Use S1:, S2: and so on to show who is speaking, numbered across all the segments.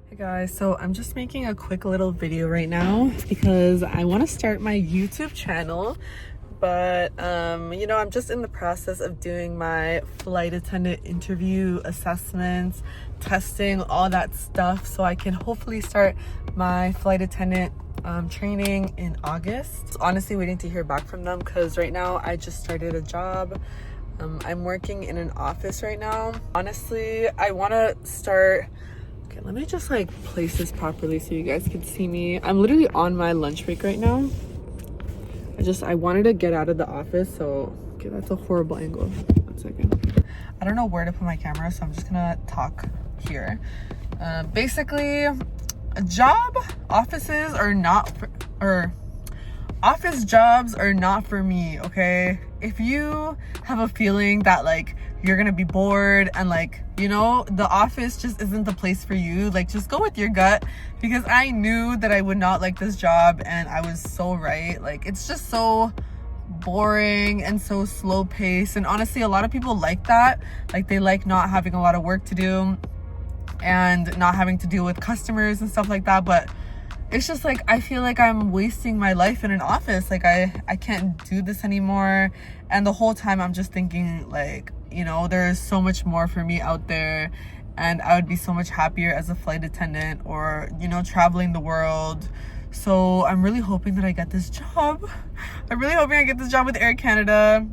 S1: Hey guys, so I'm just making a quick little video right now because I want to start my YouTube channel, but I'm just in the process of doing my flight attendant interview assessments, testing, all that stuff, so I can hopefully start my flight attendant training in August. Honestly waiting to hear back from them because right now I just started a job. I'm working in an office right now. Honestly, I want to start. Okay, let me just like place this properly so you guys can see me. I'm literally on my lunch break right now. I wanted to get out of the office, so okay, that's a horrible angle. 1 second. I don't know where to put my camera, so I'm just gonna talk here. Basically, office jobs are not for me, okay? If you have a feeling that like you're gonna be bored and like, the office just isn't the place for you, like just go with your gut, because I knew that I would not like this job and I was so right. Like it's just so boring and so slow paced, and honestly a lot of people like that. Like they like not having a lot of work to do and not having to deal with customers and stuff like that, but it's just like I feel like I'm wasting my life in an office. Like I can't do this anymore. And the whole time I'm just thinking like, there's so much more for me out there, and I would be so much happier as a flight attendant or, traveling the world. So I'm really hoping that I get this job. I'm really hoping I get this job with Air Canada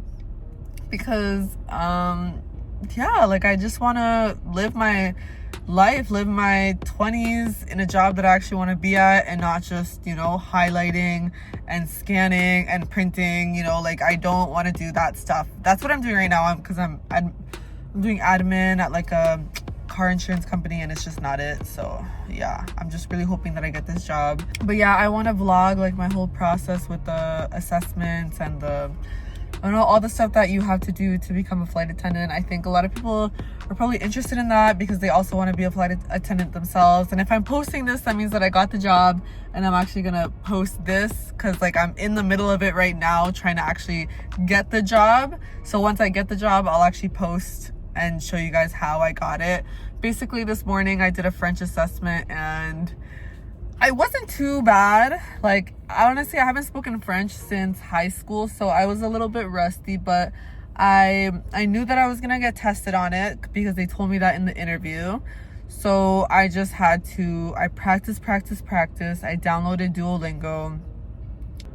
S1: because like I just want to live my 20s in a job that I actually want to be at, and not just highlighting and scanning and printing. Like I don't want to do that stuff. That's what I'm doing right now, because I'm doing admin at like a car insurance company, and it's just not it. So yeah, I'm just really hoping that I get this job. But yeah, I want to vlog like my whole process with the assessments and all the stuff that you have to do to become a flight attendant. I think a lot of people are probably interested in that because they also want to be a flight attendant themselves. And if I'm posting this, that means that I got the job, and I'm actually gonna post this because like I'm in the middle of it right now trying to actually get the job. So once I get the job, I'll actually post and show you guys how I got it. Basically this morning I did a French assessment and I wasn't too bad. Like honestly, I haven't spoken French since high school, so I was a little bit rusty, but I knew that I was gonna get tested on it because they told me that in the interview. So I just had to, I practice. I downloaded Duolingo.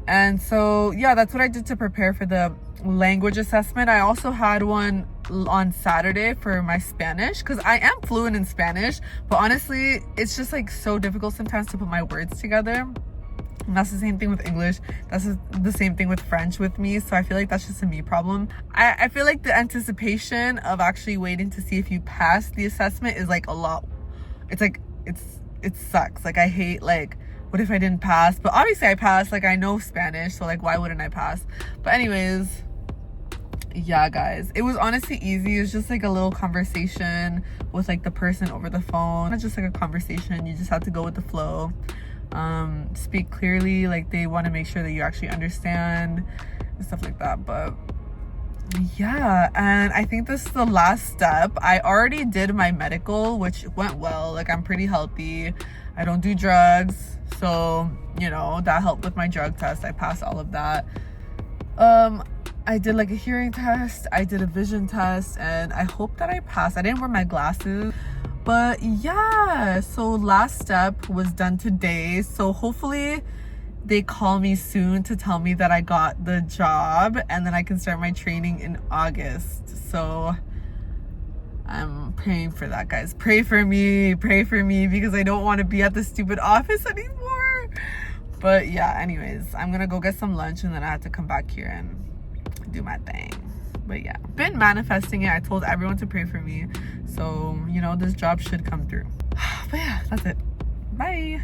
S1: And so yeah, that's what I did to prepare for the language assessment. I also had one on Saturday for my Spanish because I am fluent in Spanish, but honestly it's just like so difficult sometimes to put my words together. And that's the same thing with English. That's the same thing with French with me. So I feel like that's just a me problem. I feel like the anticipation of actually waiting to see if you pass the assessment is like a lot. It's like it sucks. Like I hate like, what if I didn't pass? But obviously I passed. Like I know Spanish, so like why wouldn't I pass? But anyways, yeah guys, it was honestly easy. It was just like a little conversation with like the person over the phone. Not just like a conversation, you just have to go with the flow. Speak clearly. Like they want to make sure that you actually understand and stuff like that. But yeah, and I think this is the last step. I already did my medical, which went well. Like I'm pretty healthy, I don't do drugs, so that helped with my drug test. I passed all of that. I did like a hearing test, I did a vision test, and I hope that I passed. I didn't wear my glasses, but yeah, so last step was done today. So hopefully they call me soon to tell me that I got the job, and then I can start my training in August. So I'm praying for that, guys. Pray for me because I don't want to be at the stupid office anymore. But yeah, anyways, I'm gonna go get some lunch and then I have to come back here and do my thing. But yeah, been manifesting it. I told everyone to pray for me, so this job should come through. But yeah, that's it. Bye.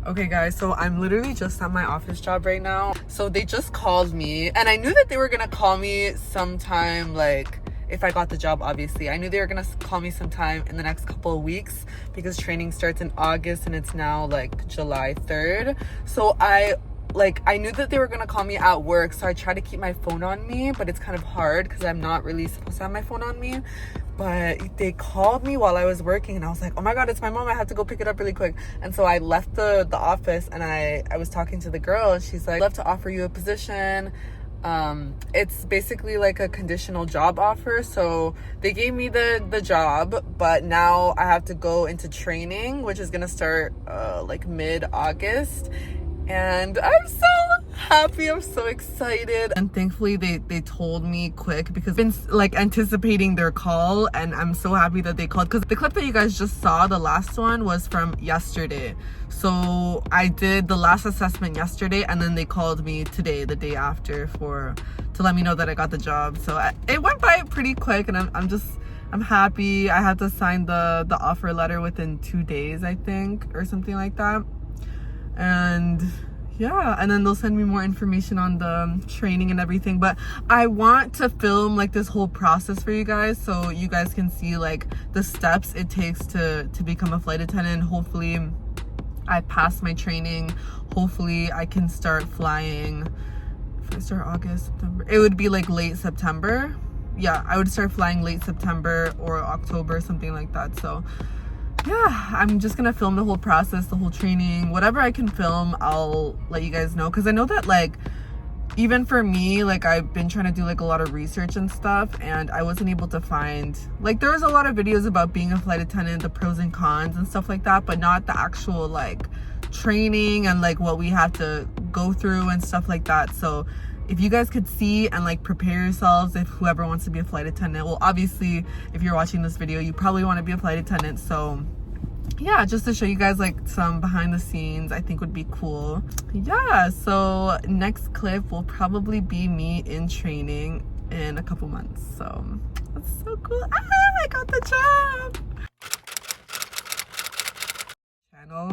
S1: Okay guys, so I'm literally just at my office job right now. So they just called me, and I knew that they were gonna call me sometime, like if I got the job, obviously. I knew they were gonna call me sometime in the next couple of weeks because training starts in August and it's now like July 3rd. So I like, I knew that they were gonna call me at work, so I tried to keep my phone on me, but it's kind of hard because I'm not really supposed to have my phone on me. But they called me while I was working, and I was like, oh my god, it's my mom, I have to go pick it up really quick. And so I left the office, and I was talking to the girl, and she's like, I'd love to offer you a position. It's basically like a conditional job offer. So they gave me the job, but now I have to go into training, which is gonna start like mid-August. And I'm so happy, I'm so excited, and thankfully they told me quick, because I've been like anticipating their call, and I'm so happy that they called, because the clip that you guys just saw, the last one, was from yesterday. So I did the last assessment yesterday, and then they called me today, the day after, to let me know that I got the job. So it went by pretty quick, and I'm happy. I had to sign the offer letter within 2 days, I think, or something like that. And yeah, and then they'll send me more information on the training and everything. But I want to film like this whole process for you guys, so you guys can see like the steps it takes to become a flight attendant. Hopefully I pass my training, hopefully I can start flying. If I start August, September, it would be like late September. Yeah, I would start flying late September or October, something like that. So yeah, I'm just gonna film the whole process, the whole training, whatever I can film, I'll let you guys know. Because I know that, like, even for me, like, I've been trying to do like a lot of research and stuff, and I wasn't able to find, like, there was a lot of videos about being a flight attendant, the pros and cons and stuff like that, but not the actual like training and like what we have to go through and stuff like that. So if you guys could see and like prepare yourselves, if whoever wants to be a flight attendant, well, obviously if you're watching this video, you probably want to be a flight attendant. So yeah, just to show you guys like some behind the scenes, I think would be cool. Yeah, so next clip will probably be me in training in a couple months. So that's so cool. I got the job.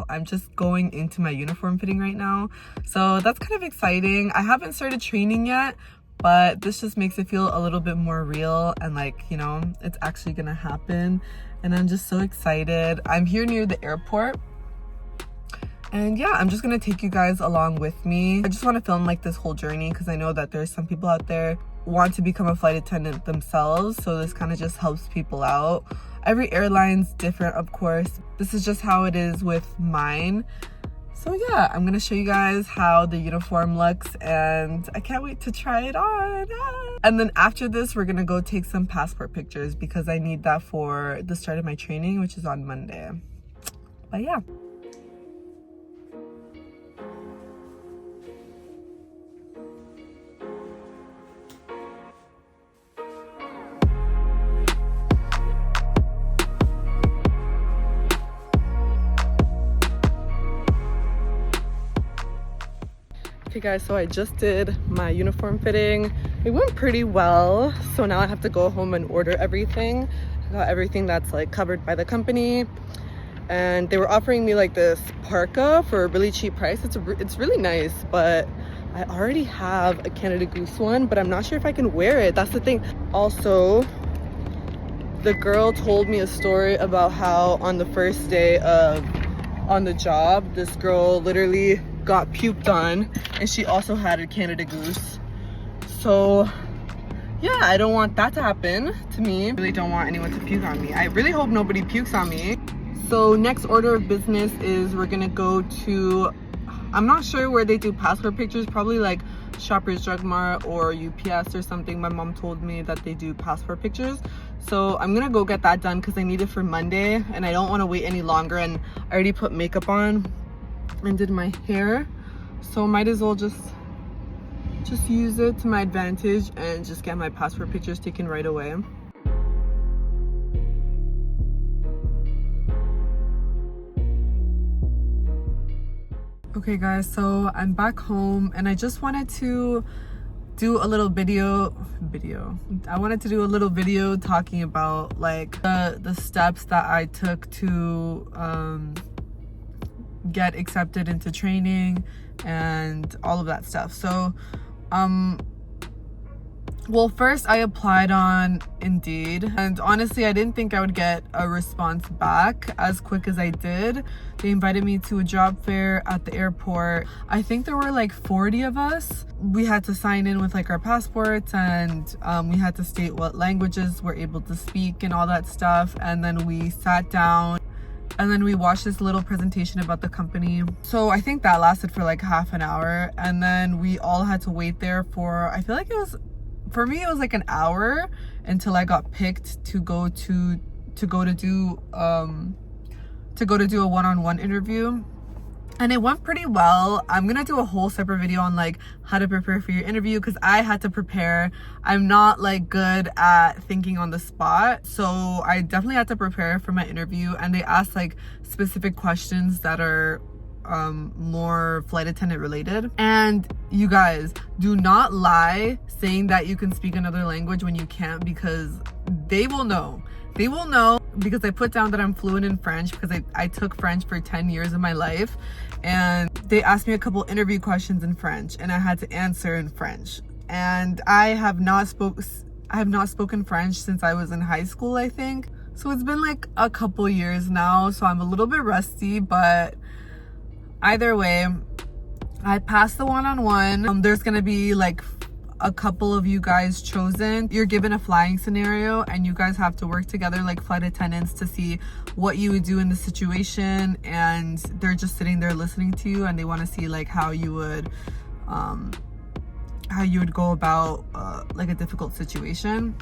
S1: I'm just going into my uniform fitting right now, so that's kind of exciting. I haven't started training yet, but this just makes it feel a little bit more real, and like, you know, it's actually gonna happen, and I'm just so excited. I'm here near the airport, and yeah, I'm just gonna take you guys along with me. I just want to film like this whole journey, because I know that there's some people out there want to become a flight attendant themselves, so this kind of just helps people out. Every airline's different, of course. This is just how it is with mine. So yeah, I'm gonna show you guys how the uniform looks, and I can't wait to try it on. And then after this, we're gonna go take some passport pictures, because I need that for the start of my training, which is on Monday. But yeah. Okay guys, so I just did my uniform fitting. It went pretty well. So now I have to go home and order everything. I got everything that's like covered by the company. And they were offering me like this parka for a really cheap price. It's really nice, but I already have a Canada Goose one, but I'm not sure if I can wear it. That's the thing. Also, the girl told me a story about how on the first day on the job, this girl literally got puked on, and she also had a Canada Goose. So yeah, I don't want that to happen to me. I really don't want anyone to puke on me. I really hope nobody pukes on me. So next order of business is we're gonna go to, I'm not sure where they do passport pictures, probably like Shoppers Drug Mart or UPS or something. My mom told me that they do passport pictures, so I'm gonna go get that done because I need it for Monday, and I don't want to wait any longer. And I already put makeup on and did my hair, so might as well just use it to my advantage and just get my passport pictures taken right away. Okay guys, so I'm back home, and I just wanted to do a little video. I wanted to do a little video talking about like the steps that I took to get accepted into training and all of that stuff. So Well, first I applied on Indeed, and honestly I didn't think I would get a response back as quick as I did. They invited me to a job fair at the airport. I think there were like 40 of us. We had to sign in with like our passports, and we had to state what languages we're able to speak and all that stuff, and then we sat down and then we watched this little presentation about the company. So I think that lasted for like half an hour, and then we all had to wait there for, I feel like it was, for me it was like an hour until I got picked to go to do a one-on-one interview. And it went pretty well. I'm gonna do a whole separate video on like how to prepare for your interview, because I had to prepare. I'm not like good at thinking on the spot, so I definitely had to prepare for my interview. And they asked like specific questions that are more flight attendant related. And you guys, do not lie saying that you can speak another language when you can't, because they will know. They will know, because I put down that I'm fluent in French because I took French for 10 years of my life, and they asked me a couple interview questions in French and I had to answer in French. And I have not spoken French since I was in high school, I think. So it's been like a couple years now, so I'm a little bit rusty, but either way, I passed the one-on-one. There's gonna be like a couple of you guys chosen. You're given a flying scenario and you guys have to work together like flight attendants to see what you would do in the situation, and they're just sitting there listening to you, and they want to see like how you would go about like a difficult situation.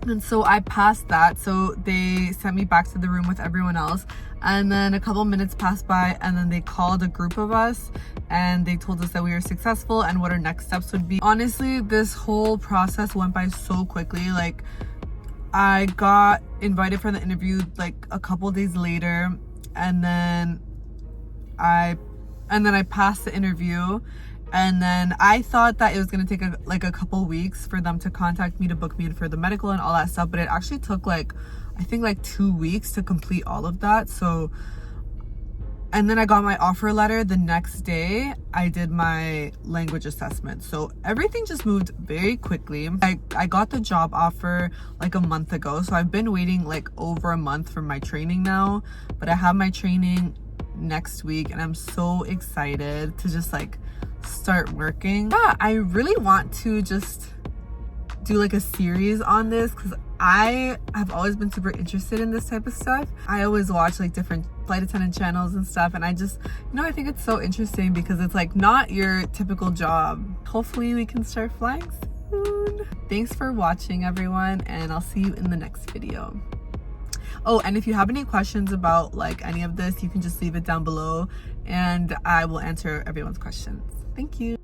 S1: And so I passed that, so they sent me back to the room with everyone else. And then a couple minutes passed by, and then they called a group of us and they told us that we were successful and what our next steps would be. Honestly, this whole process went by so quickly. Like, I got invited for the interview like a couple days later, and then I passed the interview. And then I thought that it was going to take a couple weeks for them to contact me to book me in for the medical and all that stuff, but it actually took like, I think like 2 weeks to complete all of that. So, and then I got my offer letter the next day. I did my language assessment. So everything just moved very quickly. I got the job offer like a month ago. So I've been waiting like over a month for my training now, but I have my training next week and I'm so excited to just like start working. Yeah, I really want to just do like a series on this, because I have always been super interested in this type of stuff. I always watch like different flight attendant channels and stuff, and I just, I think it's so interesting because it's like not your typical job. Hopefully we can start flying soon. Thanks for watching, everyone, and I'll see you in the next video. Oh, and if you have any questions about like any of this, you can just leave it down below and I will answer everyone's questions. Thank you.